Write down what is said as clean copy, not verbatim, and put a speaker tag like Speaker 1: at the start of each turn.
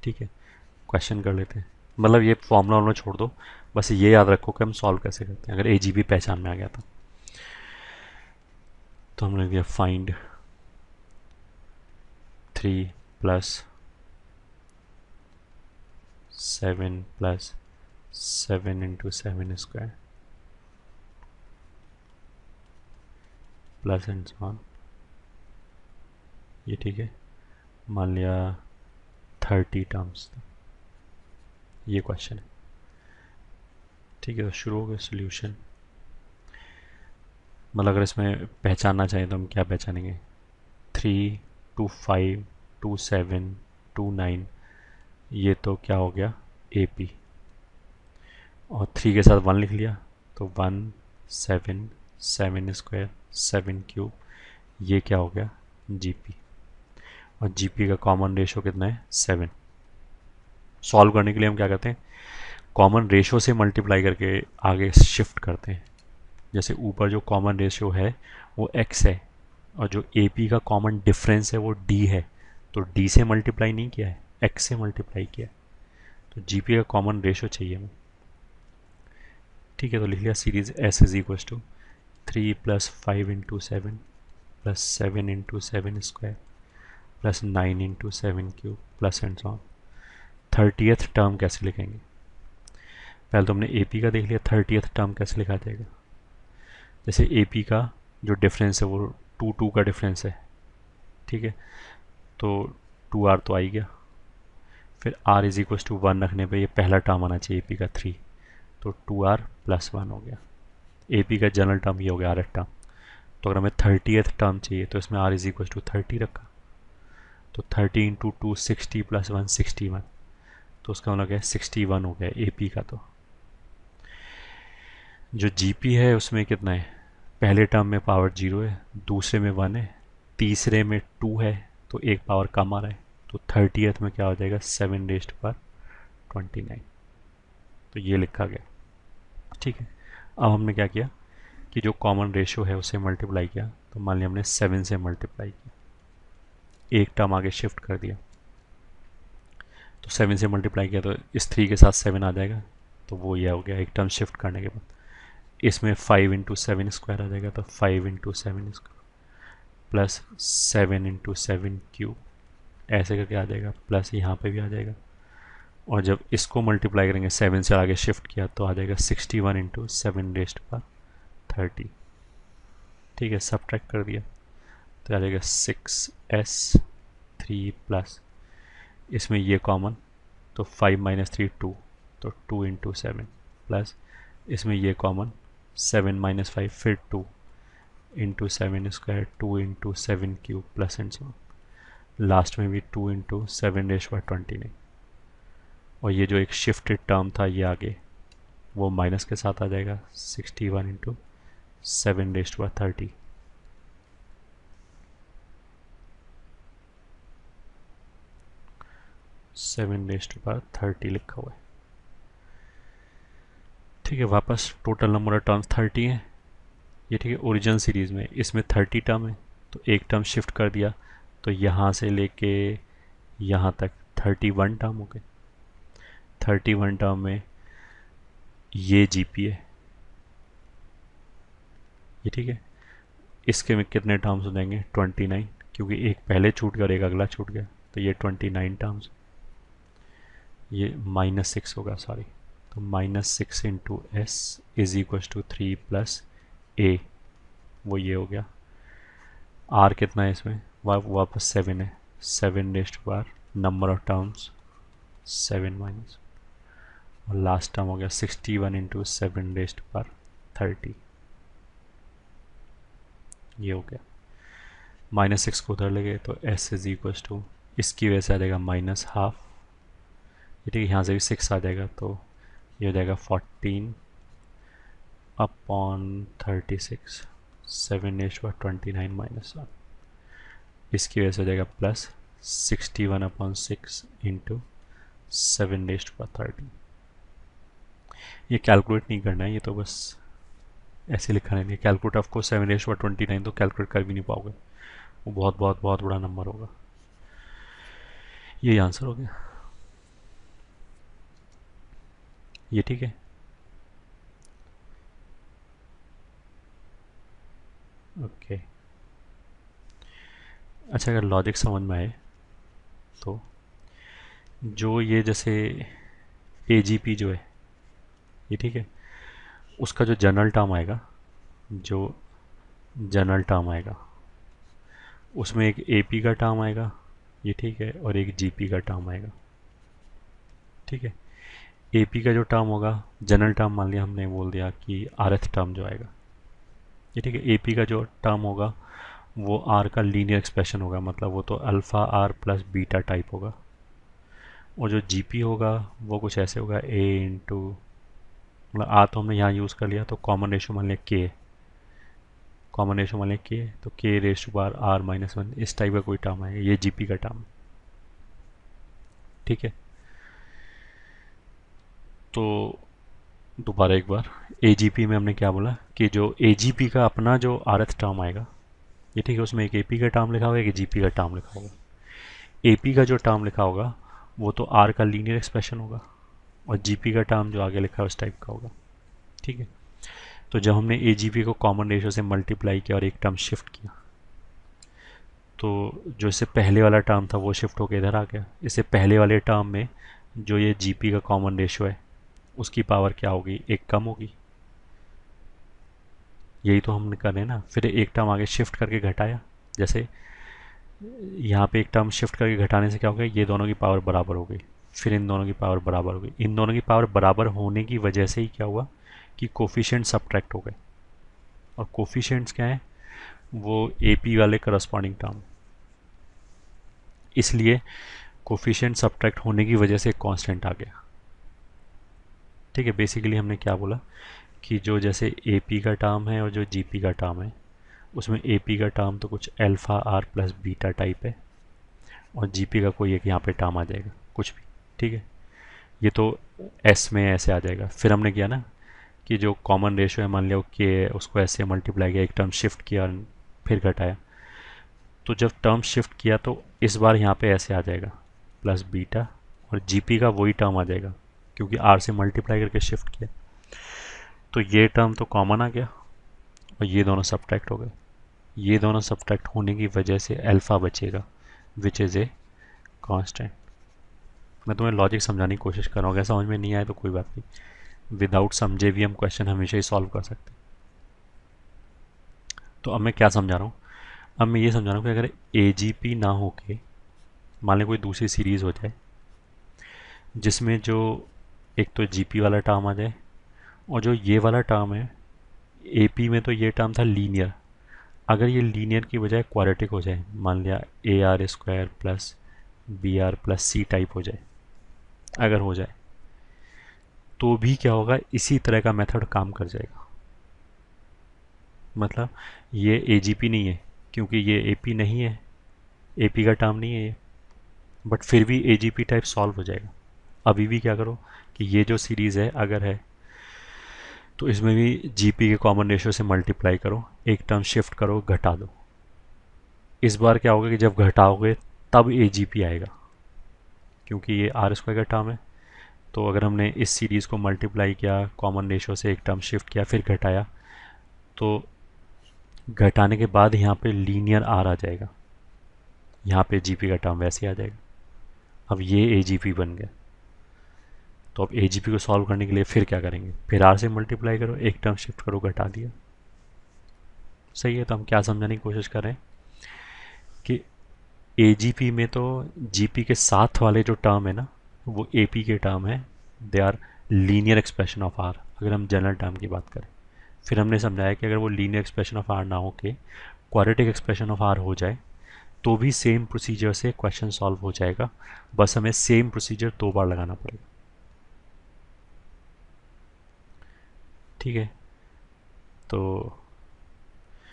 Speaker 1: ठीक है, क्वेश्चन कर लेते हैं। मतलब ये फॉर्मूला वार्मूला छोड़ दो, बस ये याद रखो कि हम सॉल्व कैसे करते हैं अगर ए जी बी पहचान में आ गया तो हमने दिया find 3 plus 7 plus 7 into 7 square plus and so on. ये ठीक है, मान लिया 30 टर्म्स, ये क्वेश्चन है। ठीक है, तो शुरू हो गया सोल्यूशन। मतलब अगर इसमें पहचानना चाहिए तो हम क्या पहचानेंगे, 3 2 5 2 7 2 9, ये तो क्या हो गया ए पी, और 3 के साथ 1 लिख लिया तो 1 7 7 स्क्वायर 7 क्यूब, ये क्या हो गया जी पी। और जी पी का कॉमन रेशो कितना है 7। सॉल्व करने के लिए हम क्या करते हैं, कॉमन रेशो से मल्टीप्लाई करके आगे शिफ्ट करते हैं। जैसे ऊपर जो कॉमन रेशियो है वो x है, और जो ए पी का कॉमन डिफरेंस है वो d है, तो d से मल्टीप्लाई नहीं किया है, x से मल्टीप्लाई किया है, तो जी पी का कॉमन रेशियो चाहिए हमें। ठीक है, तो लिख लिया series s is equal to 3 plus 5 into 7 plus 7 into 7 square plus 9 into 7 cube plus and so on. 30th term कैसे लिखेंगे, पहले तो हमने ए पी का देख लिया, 30th टर्म कैसे लिखा जाएगा। जैसे ए पी का जो डिफरेंस है वो 2 2 का डिफरेंस है, ठीक है, तो 2r तो आ ही गया। फिर r इज इक्वल टू 1 रखने पे ये पहला टर्म आना चाहिए ए पी का 3, तो 2r प्लस 1 हो गया। ए पी का जनरल टर्म ये हो गया rth टर्म। तो अगर हमें 30th टर्म चाहिए तो इसमें r इज इक्वल टू 30 रखा, तो 30 इंटू 2 60 प्लस 1 61, तो उसका मतलब क्या है 61 हो गया ए पी का। तो जो जी पी है उसमें कितना है, पहले टर्म में पावर 0 है, दूसरे में 1 है, तीसरे में 2 है, तो एक पावर कम आ रहा है, तो 30th में क्या हो जाएगा 7 रेस्ट पर 29, तो ये लिखा गया। ठीक है, अब हमने क्या किया कि जो कॉमन रेशियो है उसे मल्टीप्लाई किया, तो मान लिया हमने 7 से मल्टीप्लाई किया, एक टर्म आगे शिफ्ट कर दिया, तो 7 से मल्टीप्लाई किया तो इस 3 के साथ 7 आ जाएगा, तो वो ये हो गया एक टर्म शिफ्ट करने के बाद। इसमें 5 इंटू 7 स्क्वायर आ जाएगा, तो 5 into 7 square plus 7 into 7 cube, ऐसे करके आ जाएगा, प्लस यहाँ पे भी आ जाएगा। और जब इसको मल्टीप्लाई करेंगे 7 से आगे शिफ्ट किया तो आ जाएगा 61 इंटू 7 रेस्ट पर 30। ठीक है, सब्ट्रैक्ट कर दिया तो आ जाएगा 6s3 प्लस, इसमें ये कॉमन, तो 5 माइनस 3 2, तो 2 इंटू 7 प्लस, इसमें ये कॉमन 7 माइनस 5 फिर 2 into 7 square 2 into 7 cube plus and so, last में भी 2 इंटू 7 रेश पर 29। और ये जो एक शिफ्टेड टर्म था ये आगे वो माइनस के साथ आ जाएगा, 61 इंटू 7 रेश पर 30। सेवन रेस्ट पर 30 लिखा हुआ है। ठीक है, वापस टोटल नंबर ऑफ टर्म्स 30 है ये। ठीक है, ओरिजिनल सीरीज में इसमें 30 टर्म है, तो एक टर्म शिफ्ट कर दिया, तो यहाँ से लेके यहाँ तक 31 टर्म हो गए। 31 टर्म में ये जीपी है ये। ठीक है, इसके में कितने टर्म्स हो जाएंगे 29, क्योंकि एक पहले छूट गया और एक अगला छूट गया, तो ये 29 टर्म्स, ये -6 होगा सॉरी, तो -6 into s is equal to 3 plus a, वो ये हो गया। आर कितना है इसमें, वापस 7 है, 7 rest bar number of terms 7 minus, और लास्ट टर्म हो गया 61 इंटू 7 रेस्ट पर 30, ये हो गया। -6 को उधर ले गए तो एस इज इक्वल टू, इसकी वजह से आ जाएगा -12, ठीक है, यहाँ से भी 6 आ जाएगा, तो ये हो जाएगा 14 अपॉन 36, 7 रेस्ट पर 29 माइनस 1, इसकी वजह से हो जाएगा प्लस 61 अपॉन 6 इंटू 7 रेस्ट पर 30। ये कैलकुलेट नहीं करना है, ये तो बस ऐसे लिखा नहीं है। कैलकुलेट ऑफ कोर्स 7 रेस्ट पर 29 तो कैलकुलेट कर भी नहीं पाओगे, वो बहुत बहुत बहुत बड़ा नंबर होगा। ये आंसर हो गया। ये ठीक है। ओके। अच्छा, अगर लॉजिक समझ में आए तो जो ये जैसे एजीपी जो है, ये ठीक है, उसका जो जनरल टर्म आएगा, जो जनरल टर्म आएगा उसमें एक एपी का टर्म आएगा, ये ठीक है, और एक जीपी का टर्म आएगा, ठीक है। एपी का जो टर्म होगा, जनरल टर्म मान लिया हमने, बोल दिया कि आरएथ टर्म जो आएगा, ये ठीक है। एपी का जो टर्म होगा वो आर का लीनियर एक्सप्रेशन होगा, मतलब वो तो alpha r plus beta type होगा। और जो जीपी होगा वो कुछ ऐसे होगा, ए इंटू, मतलब आर तो हमने यहाँ यूज़ कर लिया, तो कॉमन रेशो मान लिया के, कॉमन रेशो मान लिया के, तो K raise to power r minus one, इस टाइप का कोई टर्म आएगा, ये जीपी का टर्म, ठीक है। तो दोबारा एक बार, एजीपी में हमने क्या बोला कि जो एजीपी का अपना जो आरएथ टर्म आएगा, ये ठीक है, उसमें एक एपी का टर्म लिखा होगा, एक जीपी का टर्म लिखा होगा। एपी का जो टर्म लिखा होगा वो तो आर का लीनियर एक्सप्रेशन होगा, और जीपी का टर्म जो आगे लिखा है उस टाइप का होगा, ठीक है। तो जब हमने एजीपी को कॉमन रेशो से मल्टीप्लाई किया और एक टर्म शिफ्ट किया, तो जो इससे पहले वाला टर्म था वो शिफ्ट होकर इधर आ गया। इससे पहले वाले टर्म में जो ये जीपी का कॉमन रेशो है उसकी पावर क्या होगी, एक कम होगी। यही तो हमने कर रहे हैं ना। फिर एक टर्म आगे शिफ्ट करके घटाया, जैसे यहाँ पे एक टर्म शिफ्ट करके घटाने से क्या हो गया, ये दोनों की पावर बराबर हो गई, फिर इन दोनों की पावर बराबर हो गई। इन दोनों की पावर बराबर होने की वजह से ही क्या हुआ कि कोफिशिएंट सब्ट्रैक्ट हो गए, और कोफिशिएंट्स क्या है, वो एपी वाले करस्पॉन्डिंग टर्म, इसलिए कोफिशिएंट सब्ट्रैक्ट होने की वजह से एक कांस्टेंट आ गया, ठीक है। बेसिकली हमने क्या बोला कि जो जैसे एपी का टर्म है और जो जीपी का टर्म है, उसमें एपी का टर्म तो कुछ alpha r plus beta type है, और जीपी का कोई एक यहाँ पे टर्म आ जाएगा कुछ भी, ठीक है। ये तो एस में ऐसे आ जाएगा। फिर हमने किया ना कि जो कॉमन रेशो है, मान लिया कि उसको ऐसे मल्टीप्लाई किया, एक टर्म शिफ्ट किया फिर घटाया, तो जब टर्म शिफ्ट किया तो इस बार यहाँ पे ऐसे आ जाएगा प्लस बीटा, और जीपी का वही टर्म आ जाएगा क्योंकि आर से मल्टीप्लाई करके शिफ्ट किया, तो ये टर्म तो कॉमन आ गया और ये दोनों सब्ट्रैक्ट हो गए। ये दोनों सब्ट्रैक्ट होने की वजह से अल्फ़ा बचेगा, विच इज़ ए कांस्टेंट। मैं तुम्हें लॉजिक समझाने की कोशिश कर रहा हूँ, अगर समझ में नहीं आए तो कोई बात नहीं, विदाउट समझे भी हम क्वेश्चन हमेशा ही सॉल्व कर सकते हैं। तो अब मैं क्या समझा रहा हूँ, अब मैं ये समझा रहा हूँ कि अगर ए ना हो के मान लें कोई दूसरी सीरीज़ हो जाए जिसमें जो एक तो जीपी वाला टर्म आ जाए, और जो ये वाला टर्म है एपी में, तो ये टर्म था लीनियर, अगर ये लीनियर की बजाय क्वाड्रेटिक हो जाए, मान लिया A r square plus B r plus C type हो जाए, अगर हो जाए तो भी क्या होगा, इसी तरह का मेथड काम कर जाएगा। मतलब ये एजीपी नहीं है क्योंकि ये एपी नहीं है, एपी का टर्म नहीं है ये, बट फिर भी एजीपी टाइप सॉल्व हो जाएगा। अभी भी क्या करो कि ये जो सीरीज़ है अगर है तो इसमें भी जीपी के कॉमन रेशियो से मल्टीप्लाई करो, एक टर्म शिफ्ट करो, घटा दो। इस बार क्या होगा कि जब घटाओगे तब एजीपी आएगा, क्योंकि ये आर स्क्वायर का टर्म है। तो अगर हमने इस सीरीज़ को मल्टीप्लाई किया, कॉमन रेशियो से एक टर्म शिफ्ट किया, फिर घटाया, तो घटाने के बाद यहाँ पे लीनियर आर आ जाएगा, यहाँ पे जीपी का टर्म वैसे आ जाएगा। अब ये एजीपी बन गया। तो अब एजीपी को सॉल्व करने के लिए फिर क्या करेंगे, फिर आर से मल्टीप्लाई करो, एक टर्म शिफ्ट करो, घटा दिया, सही है। तो हम क्या समझाने की कोशिश कर रहे हैं कि एजीपी में तो जीपी के साथ वाले जो टर्म है ना वो एपी के टर्म है, they are linear expression of r, अगर हम जनरल टर्म की बात करें। फिर हमने समझाया कि अगर वो लीनियर एक्सप्रेशन ऑफ आर ना हो के क्वाड्रेटिक एक्सप्रेशन ऑफ आर हो जाए तो भी सेम प्रोसीजर से क्वेश्चन सॉल्व हो जाएगा, बस हमें सेम प्रोसीजर 2 बार लगाना पड़ेगा, ठीक है। तो